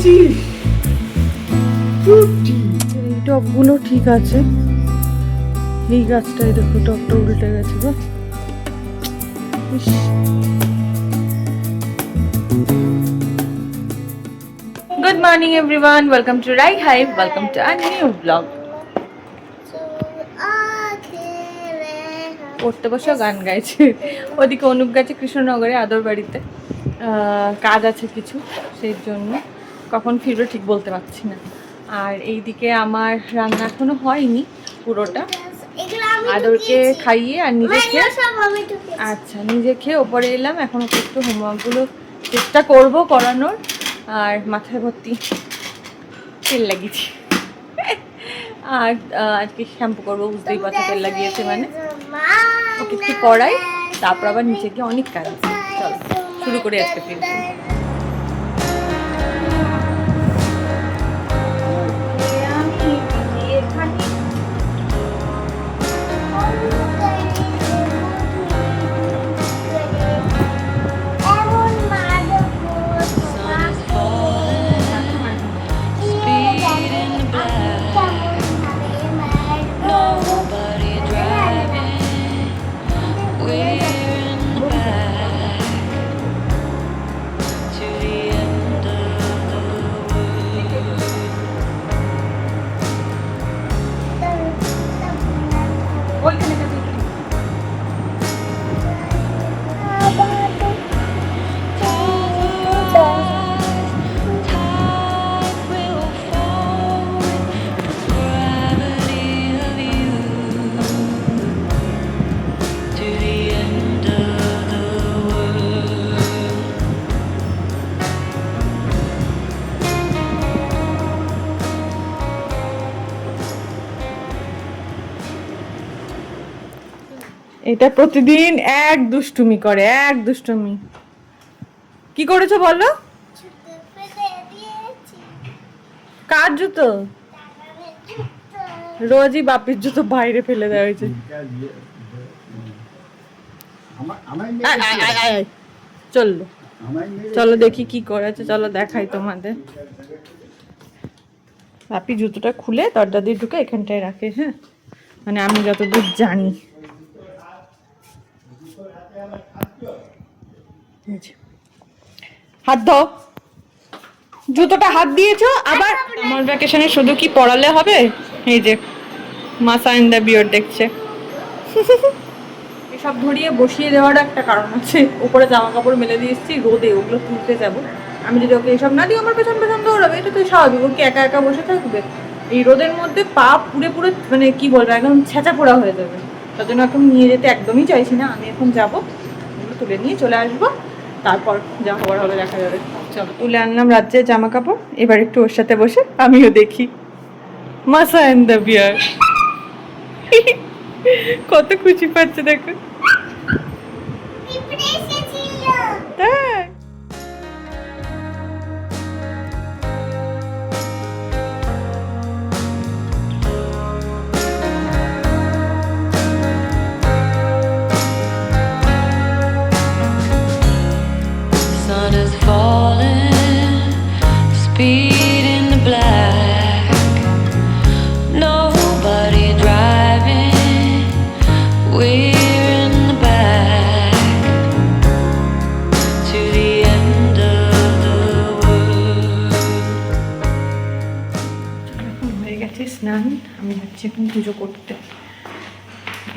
এই টবগুলো ঠিক আছে, এই গাছটাই দেখো টবটা উল্টে গেছে গো। Good morning everyone, welcome to right hive, welcome to a new blog. পড়তে বসে গান গাইছে, ওদিকে অনুপ গেছে কৃষ্ণনগরে আদর বাড়িতে, কাজ আছে কিছু, সেই জন্য কখন ফিরবে ঠিক বলতে পারছি না। আর এইদিকে আমার রান্না এখনো হয়নি পুরোটা, আদরকে খাইয়ে আর নিজে খেয়ে, আচ্ছা নিজে খেয়ে ওপরে এলাম। এখন একটু হোমওয়ার্কগুলো চেষ্টা করবো করানোর, আর মাথায় ভর্তি তেল লাগিয়েছি আর আজকে শ্যাম্পু করবো, বুঝতেই পারছো তেল লাগিয়েছে মানে। ওকে একটু পড়াই, তারপর আবার নিচে গিয়ে অনেক কাজ আছে। চলো শুরু করি আজকে ফিল্ম। এটা প্রতিদিন এক দুষ্টুমি করে, এক দুষ্টুমি। কি করেছো বলো? কার জুতো? রোজই বাপির জুতো বাইরে ফেলে দেওয়া হয়েছে। চললো, চলো দেখি কি করেছে, চলো দেখাই তোমাদের। বাপি জুতোটা খুলে দরজা দিয়ে ঢুকে এখানটায় রাখে, হ্যাঁ মানে আমি যতদূর জানি। হাত দাও, জুতোটা হাত দিয়েছো আবার। আমার ভ্যাকেশনে শুধু কি পড়ালে হবে? এই যে মাসা ইন দ্য বিয়ার্ড দেখছে। এসব ধরিয়ে বসিয়ে দেওয়ার একটা কারণ আছে, উপরে জামা কাপড় মেলে দিয়ে এসেছি রোদে, ওগুলো তুলতে যাবো। আমি যদি ওকে এসব না দিই আমার পেছন পেছন দৌড়াবে, এটা তো স্বাভাবিক। ও কি একা একা বসে থাকবে? এই রোদের মধ্যে পা পুড়ে পুড়ে মানে কি বলবো, একদম ছেঁচা পোড়া হয়ে যাবে। তার জন্য এখন নিয়ে যেতে একদমই চাইছি না। আমি এখন যাবো, ওগুলো তুলে নিয়ে চলে আসবো, তারপর যা হবার হবে দেখা যাবে। চলো তুলে আনলাম রাজ্যের জামা কাপড়, এবার একটু ওর সাথে বসে আমিও দেখি মাসা এন্ড দ্য বিয়ার। কত খুশি পাচ্ছে দেখো। তাই Speed in the black, nobody driving, we're in the back, to the end of the world. এখন হয়ে গেছে স্নান, আমি যাচ্ছি এখন পুজো করতে।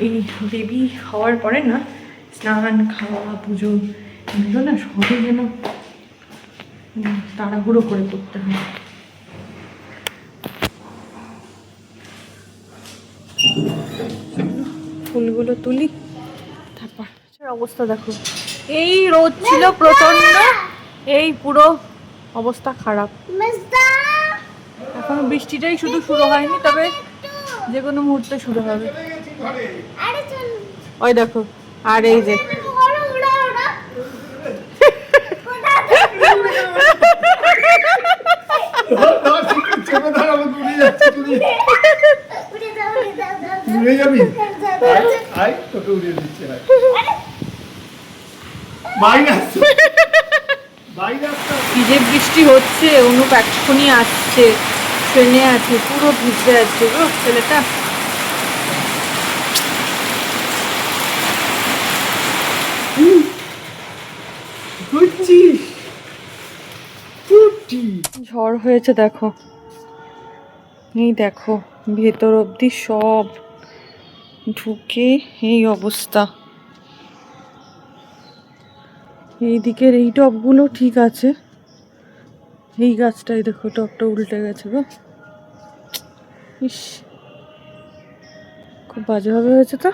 এই বেবি হওয়ার পরে না স্নান খাওয়া পুজো এগুলো না সবই যেন তাড়াহুড়ো করে করতে হয়। ফুলগুলো তুলি তারপর। অবস্থা দেখো, এই রোদ ছিল প্রচন্ড, এই পুরো অবস্থা খারাপ। এখনো বৃষ্টিটাই শুধু শুরু হয়নি, তবে যে কোনো মুহূর্তে শুরু হবে। ওই দেখো, আর এই যে কি যে বৃষ্টি হচ্ছে, অনুপ এক্ষুনি আসছে, ট্রেনে আছে, পুরো ভিজে আছে গো ছেলেটা। ঝড় হয়েছে দেখো, এই দেখো ভেতর অবধি সব ঢুকে এই অবস্থা। এই দিকের এই টবগুলো ঠিক আছে, এই গাছটাই দেখো টবটা উল্টে গেছে গো। ইস, খুব বাজেভাবে হয়েছে তো।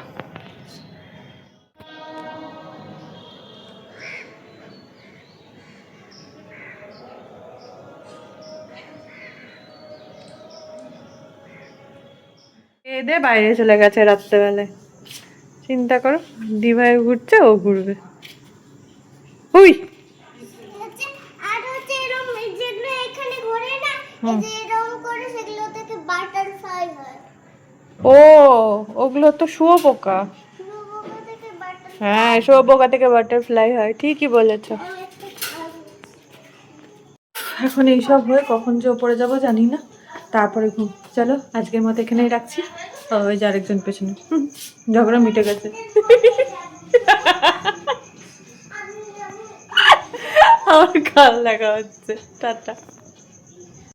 এদের বাইরে চলে গেছে রাত্রেবেলায়, চিন্তা করো, দিভাই ঘুরছে, ও ঘুরবে। হুই আর হচ্ছে এরকম যেগুলো এখানে ঘোরে না, এই যে এরকম করে সেগুলো থেকে বাটারফ্লাই হয়। ও, ওগুলো তো শুয়োপোকা। শুয়োপোকা থেকে বাটারফ্লাই। হ্যাঁ, শুয়োপোকা থেকে বাটারফ্লাই হয়, ঠিকই বলেছ। এখন এইসব হয়ে কখন যে ওপরে যাবো জানি না, তারপরে ঘুম। চলো আজকের মতো এখানেই রাখছি। ওই যে আরেকজন পেছনে, ঝগড়া মিটে গেছে। আমার কাল লাগা হচ্ছে, টাটা।